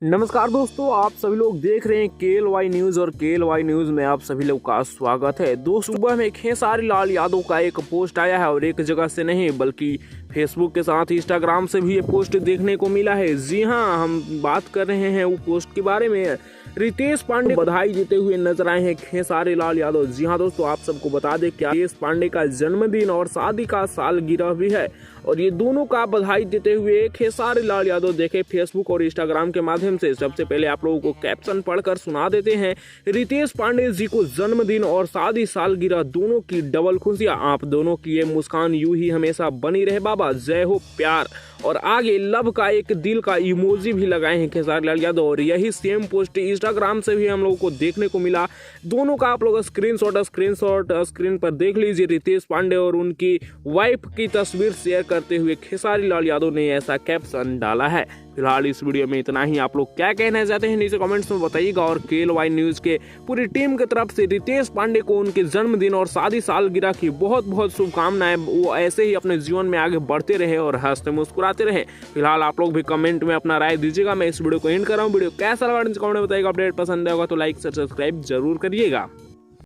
नमस्कार दोस्तों, आप सभी लोग देख रहे हैं KLY न्यूज और KLY न्यूज में आप सभी लोग का स्वागत है। दोस्तों, सुबह में खेसारी लाल यादव का एक पोस्ट आया है और एक जगह से नहीं बल्कि फेसबुक के साथ इंस्टाग्राम से भी ये पोस्ट देखने को मिला है। जी हां, हम बात कर रहे हैं वो पोस्ट के बारे में। रितेश पांडे बधाई देते हुए नजर आए हैं खेसारी लाल यादव। जी हां दोस्तों, आप सबको बता दें कि रितेश पांडे का जन्मदिन और शादी का सालगिरह भी है और ये दोनों का बधाई देते हुए खेसारी लाल यादव देखे फेसबुक और इंस्टाग्राम के माध्यम से। सबसे पहले आप लोगों को कैप्शन पढ़कर सुना देते हैं। रितेश पांडे जी को जन्मदिन और शादी सालगिरह दोनों की डबल खुशियां, आप दोनों की ये मुस्कान यूं ही हमेशा बनी रहे बाबा, जय हो प्यार। और आगे लव का एक दिल का इमोजी भी लगाए हैं खेसारी लाल यादव और यही सेम पोस्ट इंस्टाग्राम से भी हम लोगों को देखने को मिला। दोनों का आप लोग स्क्रीनशॉट स्क्रीन पर देख लीजिए। रितेश पांडे और उनकी वाइफ की तस्वीर शेयर करते हुए खेसारी लाल यादव ने ऐसा कैप्शन डाला है। फिलहाल इस वीडियो में इतना ही। आप लोग क्या कहना चाहते हैं नीचे कमेंट्स में बताइएगा। और KLY न्यूज के पूरी टीम की तरफ से रितेश पांडे को उनके जन्मदिन और शादी सालगिरह की बहुत बहुत शुभकामनाएं। वो ऐसे ही अपने जीवन में आगे बढ़ते रहे और हंसते मुस्कुराते रहे। फिलहाल आप लोग भी कमेंट में अपना राय दीजिएगा। मैं इस वीडियो को एंड कर रहा हूँ। वीडियो कैसा लगा कमेंट में बताइएगा। अपडेट पसंद आएगा तो लाइक सब्सक्राइब जरूर करिएगा।